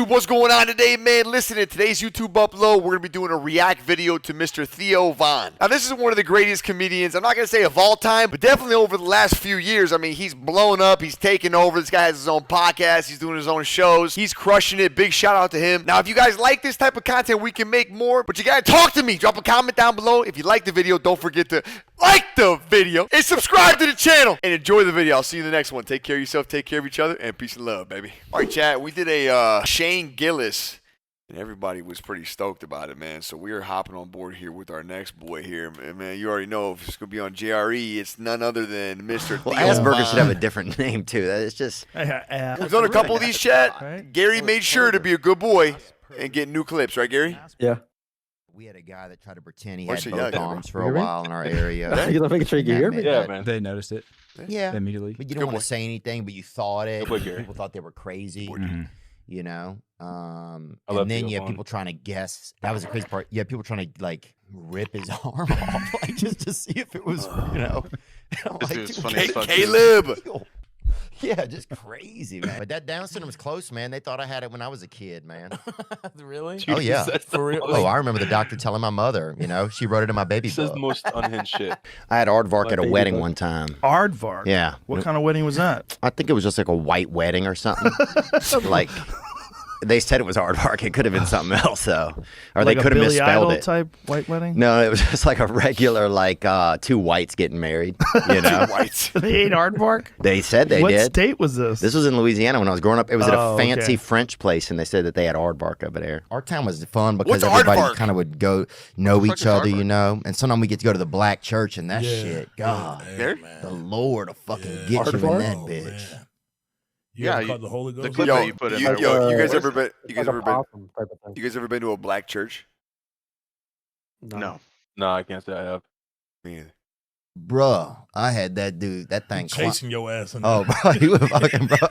YouTube, what's going on today, man? Listen, in today's YouTube upload, we're going to be doing a react video to Mr. Theo Von. Now, this is one of the greatest comedians, I'm not going to say of all time, but definitely over the last few years. I mean, he's blown up, he's taken over. This guy has his own podcast, he's doing his own shows, he's crushing it. Big shout out to him. Now, if you guys like this type of content, we can make more, but you got to talk to me. Drop a comment down below. If you like the video, don't forget to like the video and subscribe to the channel and enjoy the video. I'll see you in the next one. Take care of yourself, take care of each other, and peace and love, baby. All right, chat, we did a Shane Gillis, and everybody was pretty stoked about it, man. So we are hopping on board here with our next boy here. And, man, you already know if it's going to be on JRE, it's none other than Mr. Theo. Asperger should have a different name, too. It's just... We've done a couple of these, chat. Right? Gary made sure to be a good boy and get new clips, right, Gary? Yeah. We had a guy that tried to pretend he had both arms for a while in our area. You're making sure you can hear me? Yeah, man. They noticed it. Yeah. Immediately. But you don't want to say anything, but you thought it. People thought they were crazy. You know? And then you have people trying to guess. That was the crazy part. You have people trying to, like, rip his arm off, like, just to see if it was, you know. Like, Caleb! Yeah, just crazy, man. But that Down syndrome was close, man. They thought I had it when I was a kid, man. Really? Oh, yeah. For real? Oh, I remember the doctor telling my mother, you know, she wrote it in my baby book. This is the most unhinged shit. I had aardvark at a wedding one time. Aardvark? Yeah. What kind of wedding was that? I think it was just like a white wedding or something. Like... They said it was aardvark. It could have been something else, though, or like they could have misspelled it. Type white wedding? No, it was just like a regular, like two whites getting married. You know, whites. They ate aardvark. They said they did. What state was this? This was in Louisiana when I was growing up. It was at a fancy French place, and they said that they had aardvark over there. Our town was fun because everybody kind of would go know each other, you know. And sometimes we get to go to the black church, and that shit, God, the Lord will fucking get you in that bitch. Yeah, the Holy Ghost. The clip that you put in there. You guys ever been? You guys ever been to a black church? No, I can't say I have. Me either. Bruh, I had that dude. That thing chasing your ass. Oh, bro, you were fucking bro.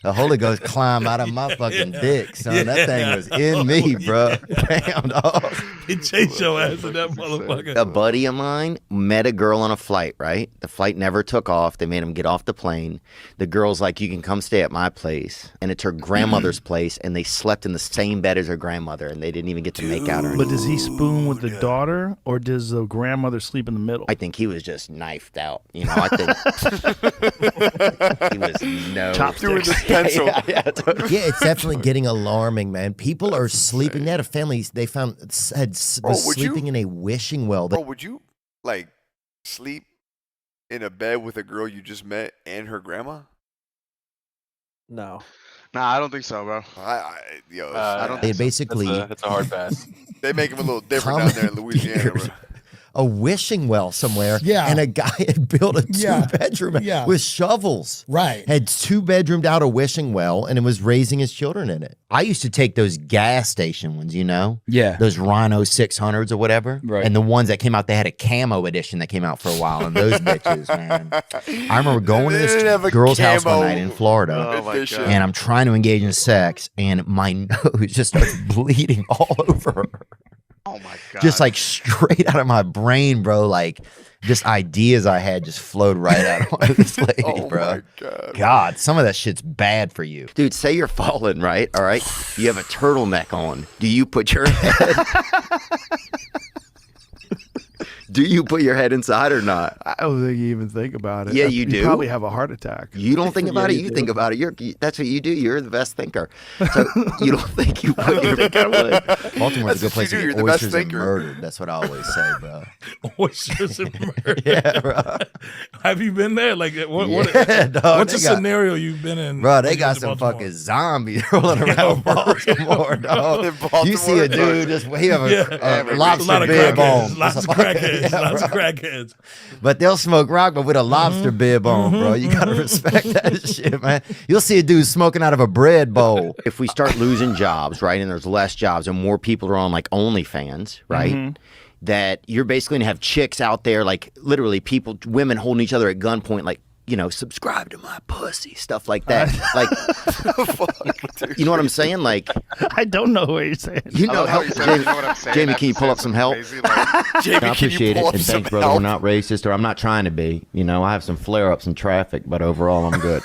The Holy Ghost climbed out of my fucking dick, son. That thing was in me, bro. Damn, dog. He chased your ass in that motherfucker. A buddy of mine met a girl on a flight, right? The flight never took off. They made him get off the plane. The girl's like, you can come stay at my place. And it's her grandmother's place, and they slept in the same bed as her grandmother, and they didn't even get to make out or anything. But does he spoon with the daughter, or does the grandmother sleep in the middle? I think he was just knifed out. You know, I think he was chopsticks. Pencil. Yeah, it's definitely getting alarming, man. People are sleeping. They had a family they found was sleeping in a wishing well. Bro, would you like sleep in a bed with a girl you just met and her grandma? No. Nah, I don't think so, bro. I don't. They basically it's a hard pass. They make them a little different down there in Louisiana, bro. A wishing well somewhere, and a guy had built a two-bedroom with shovels. Right. Had two-bedroomed out a wishing well, and it was raising his children in it. I used to take those gas station ones, you know? Yeah. Those Rhino 600s or whatever. Right. And the ones that came out, they had a camo edition that came out for a while, and those bitches, man. I remember going to this girl's house one night in Florida, and I'm trying to engage in sex, and my nose just starts bleeding all over her. Oh my God. Just like straight out of my brain, bro. Like just ideas I had just flowed right out of this lady, bro. My God, some of that shit's bad for you. Dude, say you're falling, right? All right. You have a turtleneck on. Do you put your head Do you put your head inside or not? I don't think you even think about it. Yeah, you do. You probably have a heart attack. You don't think about it. You think about it. That's what you do. You're the best thinker. So you don't think you put your head. Baltimore's a good place to get oysters and murdered. That's what I always say, bro. Oysters and murdered. Yeah, bro. Have you been there? Like, what's a scenario you've been in? Bro, they got some fucking zombies rolling around Baltimore, dog. You see a dude just he have a lobster bib on. Lots of crackheads. Lots of crackheads. But they'll smoke rock, but with a lobster bib on, bro. You gotta respect that shit, man. You'll see a dude smoking out of a bread bowl. If we start losing jobs, right, and there's less jobs and more people are on like OnlyFans, right? That you're basically gonna have chicks out there, like literally women holding each other at gunpoint, like, you know, subscribe to my pussy, stuff like that. Like, you know what I'm saying? Like, I don't know what you're saying. You know, Jamie, can you pull up some help? Jamie, I appreciate it, and thanks, brother. We're not racist, or I'm not trying to be. You know, I have some flare-ups in traffic, but overall, I'm good.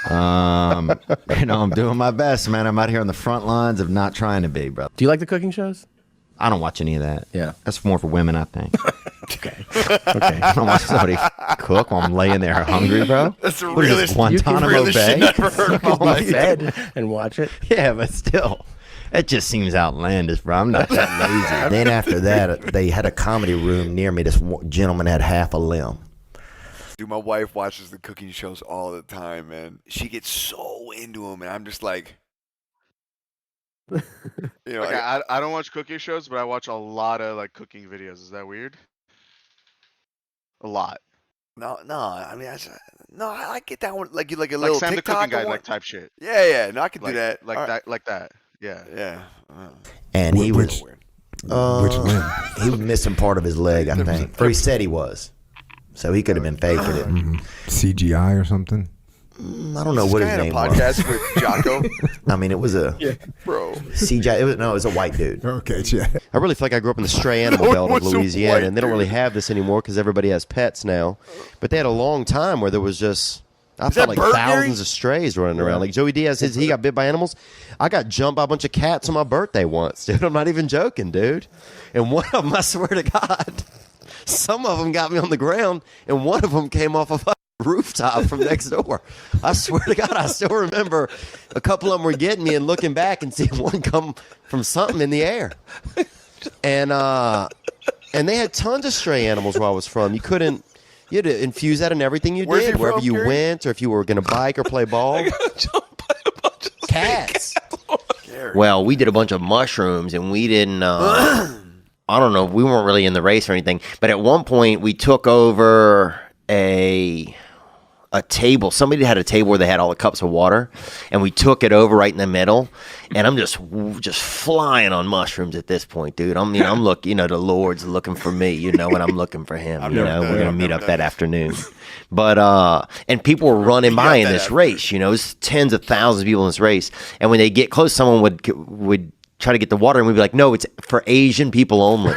I'm doing my best, man. I'm out here on the front lines of not trying to be, bro. Do you like the cooking shows? I don't watch any of that. Yeah. That's more for women, I think. Okay. I don't watch somebody cook while I'm laying there hungry, bro. That's the What is this, realest, Guantanamo realest shit Bay? I've ever heard in my life. Bed and watch it. Yeah, but still, it just seems outlandish, bro. I'm not that lazy. Then after that, they had a comedy room near me. This gentleman had half a limb. Dude, my wife watches the cooking shows all the time, man. She gets so into them, and I'm just like, you know, Okay, I don't watch cooking shows, but I watch a lot of like cooking videos. Is that weird? A lot. no, I mean, I get that one, like a Like little Sam the TikTok cooking guy, one. like type shit. Yeah, no, I can Like do that, like All right. that, like that. Yeah. Yeah. And he was Which limb? he was missing part of his leg, I think. Or he said he was. So he could have been faking it. CGI or something? I don't know what his name was. Podcast with Jocko, I mean, it was a bro. CGI. It was a white dude. Okay, yeah. I really feel like I grew up in the stray animal belt of What's a Louisiana, white and they don't really dude? have this anymore because everybody has pets now. But they had a long time where there was just, I Is felt that like Bert, thousands Gary? of strays running around. Like Joey Diaz, he got bit by animals. I got jumped by a bunch of cats on my birthday once, dude. I'm not even joking, dude. And one of them, I swear to God, some of them got me on the ground, and one of them came off a rooftop from next door. I swear to God, I still remember a couple of them were getting me and looking back and seeing one come from something in the air. And they had tons of stray animals where I was from. You had to infuse that in everything you Where's he did, wherever from, you Gary? went, or if you were going to bike or play ball. Cats. Well, we did a bunch of mushrooms, and we didn't. I don't know. We weren't really in the race or anything, but at one point we took over a table. Somebody had a table where they had all the cups of water, and we took it over right in the middle. And I'm just flying on mushrooms at this point, dude. I'm looking. The Lord's looking for me, and I'm looking for Him. We're gonna meet up that afternoon. But and people were running by in this race. It's tens of thousands of people in this race. And when they get close, someone would try to get the water, and we'd be like, "No, it's for Asian people only."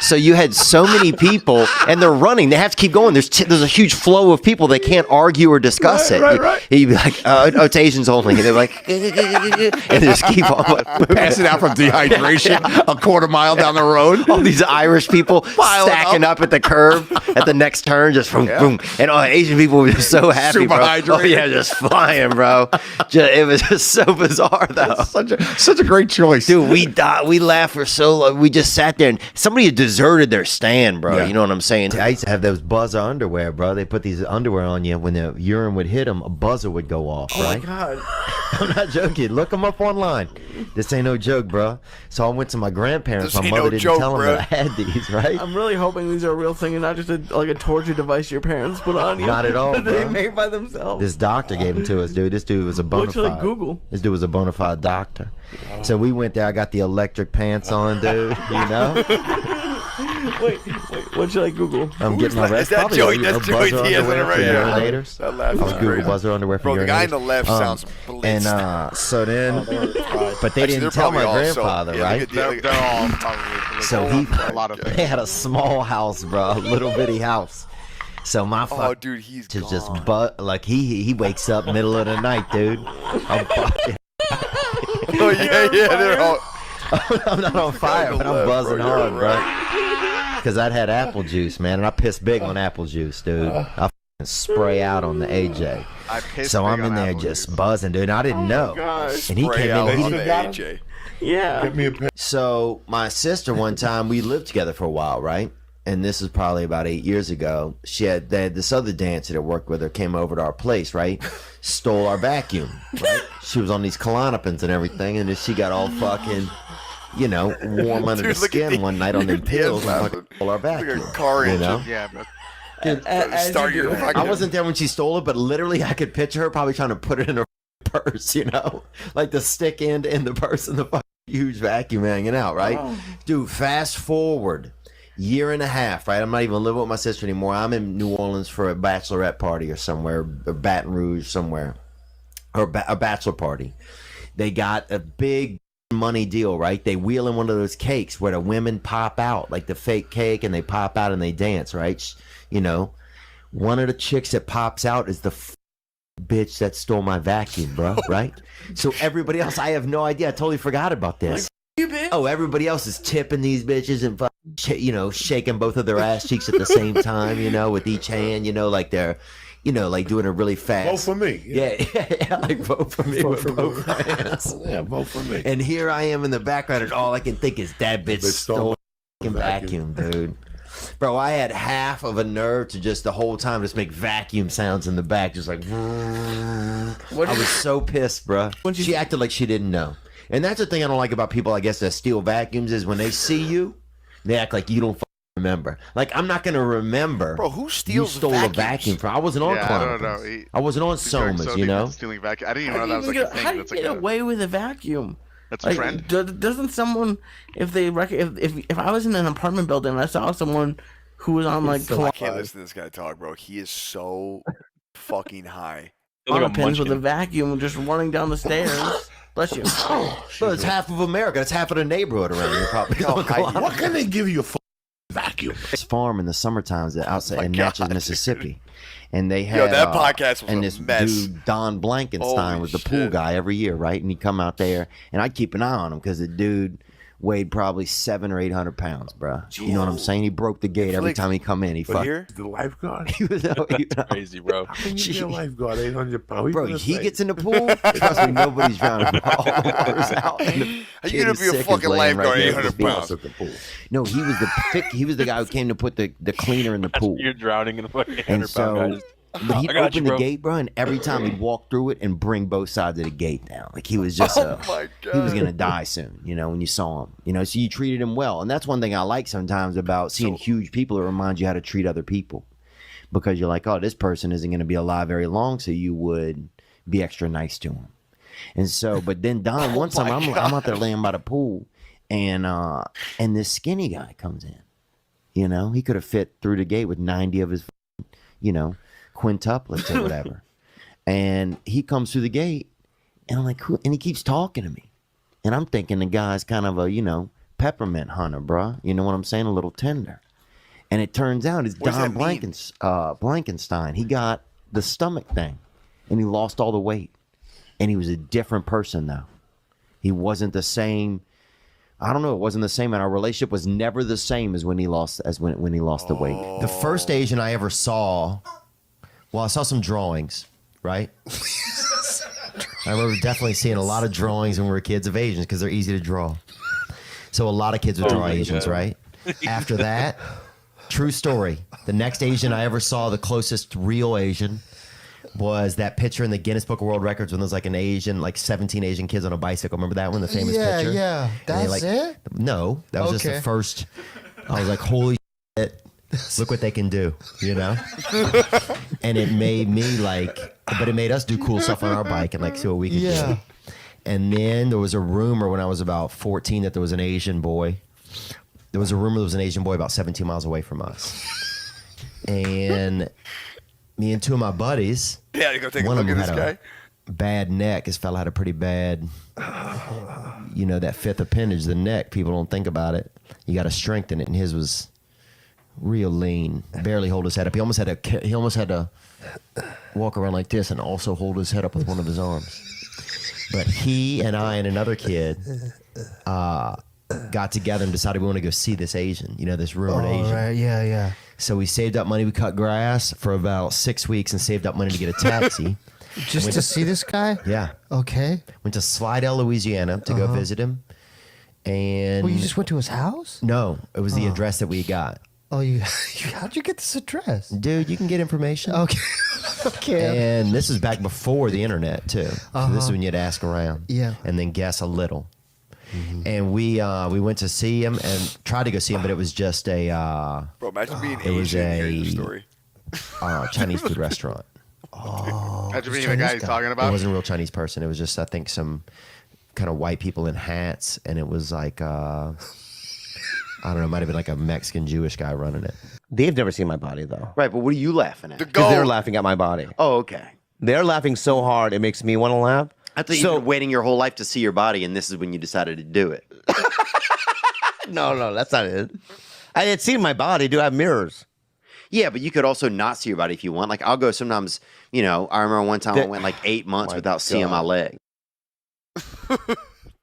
So you had so many people, and they're running. They have to keep going. There's a huge flow of people. They can't argue or discuss it. Right. You'd be like, "Oh, it's Asians only." And they're like, and they just keep on Passing out from dehydration a quarter mile down the road. All these Irish people stacking up at the curb at the next turn, just boom, boom. And Asian people were just so happy, Super bro. hydrated. Oh yeah, just flying, bro. It was just so bizarre, though. Such a great choice. Dude, we died. We laughed for so long. We just sat there, and somebody had deserted their stand, bro. Yeah. You know what I'm saying? I used to have those buzzer underwear, bro. They put these underwear on you. When the urine would hit them, a buzzer would go off, right? Oh God. I'm not joking. Look them up online. This ain't no joke, bro. So I went to my grandparents. This My ain't mother no didn't joke, tell them bro. that I had these, right? I'm really hoping these are a real thing and not just a torture device your parents put on you. Not at all, that they bro. made by themselves. This doctor gave them to us, dude. This dude was a bona What should I fide. Google? This dude was a bona fide doctor. So we went there. I got the electric pants on, dude. Wait, what should I Google? I'm getting my Is that Joey? That's Joey buzzer Diaz on the underwear for right here. urinators. That laugh I was is Google great. buzzer underwear for Bro, the guy on urinators. the left sounds blitzed. And so then, but they Actually, didn't they're tell probably my all so- grandfather, yeah, right? look at the- They're all probably So he, a lot of they had a small house, bro, a little bitty house. So my Oh, fuck dude, he's to gone. just like he wakes up middle of the night, dude. I'm fucking, Oh yeah, they're all. I'm not on fire, but I'm left, buzzing bro, you're hard, bro. Because I'd had apple juice, man, and I pissed big on apple juice, dude. I fucking spray out on the AJ. I pissed So big I'm in on there apple just juice. buzzing, dude. And I didn't know. gosh. And he Spray came out in. on He the didn't, AJ. Yeah. So my sister, one time, we lived together for a while, right? And this is probably about 8 years ago. They had this other dancer that worked with her came over to our place, right? Stole our vacuum, right? She was on these Klonopins and everything, and then she got all fucking, warm under Dude, the look at skin one night on them pills and fucking stole our Like vacuum. a car you engine. know? Yeah, but Start your fucking. I wasn't there when she stole it, but literally I could picture her probably trying to put it in her purse, like the stick end in the purse and the fucking huge vacuum hanging out, right? Dude, fast forward year and a half, right? I'm not even living with my sister anymore. I'm in New Orleans for a bachelorette party or somewhere, or Baton Rouge somewhere, or a bachelor party. They got a big money deal, right? They wheel in one of those cakes where the women pop out, like the fake cake, and they pop out and they dance, right? One of the chicks that pops out is the bitch that stole my vacuum, bro, right? So everybody else, I have no idea. I totally forgot about this. Oh, everybody else is tipping these bitches and shaking both of their ass cheeks at the same time, with each hand, like they're, like doing a really fast. Vote for me. Yeah, like vote for me with both hands. Yeah, vote for me. And here I am in the background, and all I can think is that bitch stole my vacuum, dude. Bro, I had half of a nerve to just the whole time just make vacuum sounds in the back, just like. I was so pissed, bro. She acted like she didn't know. And that's the thing I don't like about people, I guess, that steal vacuums is when they see you, they act like you don't remember. Like, I'm not going to remember. Bro, who steals you stole vacuums? a vacuum from? I wasn't on I don't know. I wasn't on Somas, Stealing vacuum. I didn't even know that was like a thing. How do you get away with a vacuum? That's a trend. Doesn't someone, if I was in an apartment building and I saw someone who was on like I can't listen to this guy talk, bro. He is so fucking high. pins with a vacuum just running down the stairs. Bless you. Well, it's half of America. It's half of the neighborhood around here, probably. What can they give you a vacuum? This farm in the summer times outside in Natchez, Mississippi, and they had that podcast was and a this mess. dude Don Blankenstein Holy was the shit. pool guy every year, right? And he'd come out there, and I'd keep an eye on him because the dude weighed probably 700 or 800 pounds, bro. You know what I'm saying? He broke the gate every time he come in. He fucked. Here, the lifeguard. That's crazy, bro. How can you be a lifeguard 800 pounds? Bro, he gets in the pool. Trust me, nobody's drowning. All the water's out. And the How you kid gonna is be a sick, is fucking laying lifeguard, there 800 at the beach. pounds? At the pool. No, he was the guy who came to put the cleaner in the pool. You're drowning in a fucking And 100-pound guy. so, but he'd I got open you, the bro. gate, bro, and every time he'd walk through it and bring both sides of the gate down. Like he was just my God. he was gonna die soon, when you saw him. So you treated him well. And that's one thing I like sometimes about seeing huge people. It reminds you how to treat other people. Because you're like, oh, this person isn't gonna be alive very long, so you would be extra nice to him. And so, but then Don, one time I'm out there laying by the pool, and this skinny guy comes in. He could have fit through the gate with 90 of his, quintuplets or whatever. And he comes through the gate, and I'm like, who? And he keeps talking to me. And I'm thinking the guy's kind of a, peppermint hunter, bruh. You know what I'm saying? A little tender. And it turns out it's What does Don that mean? Blankenstein. He got the stomach thing, and he lost all the weight. And he was a different person, though. He wasn't the same. I don't know. It wasn't the same, and our relationship was never the same as when he lost the weight. The first Asian I ever saw, well, I saw some drawings, right? I remember definitely seeing a lot of drawings when we were kids of Asians because they're easy to draw. So a lot of kids would draw Asians, right? After that, true story. The next Asian I ever saw, the closest real Asian, was that picture in the Guinness Book of World Records when there's like 17 Asian kids on a bicycle. Remember that one, the famous picture? Yeah. That's it? No, that was just the first. I was like, holy shit, look what they can do, And it made me but it made us do cool stuff on our bike and see what we could do. And then there was a rumor when I was about 14 that there was an Asian boy. There was a rumor there was an Asian boy about 17 miles away from us. And me and two of my buddies, Yeah, go take a one of look them at this had guy. a bad neck. His fella had a pretty bad, that fifth appendage, the neck. People don't think about it. You got to strengthen it, and his was real lean. Barely hold his head up. He almost had to walk around like this and also hold his head up with one of his arms. But he and I and another kid got together and decided we want to go see this Asian, this rumored Asian. Right. Yeah. So we saved up money. We cut grass for about 6 weeks and saved up money to get a taxi. Just to see this guy? Yeah. Okay. Went to Slidell, Louisiana to go visit him. And Well, you just went to his house? no, it was the address that we got. Oh, how'd you get this address? Dude, you can get information. Okay. Okay. And this is back before the internet too. So this is when you had to ask around. Yeah. And then guess a little. And we went to see him and tried to go see him, but it was just a Bro, imagine being it was Asian and hearing your a- story. Chinese food restaurant. Imagine being the guy he's talking It about. wasn't a real Chinese person. It was just, I think, some kind of white people in hats, and it was like I don't know, it might have been like a Mexican Jewish guy running it. They've never seen my body though. Right, but what are you laughing at? Because they're laughing at my body. Oh, okay. They're laughing so hard it makes me want to laugh. I thought you'd been waiting your whole life to see your body, and this is when you decided to do it. No, that's not it. I had seen my body. Do I have mirrors? Yeah, but you could also not see your body if you want. Like I'll go sometimes. You know, I remember one time I went like 8 months without seeing my leg.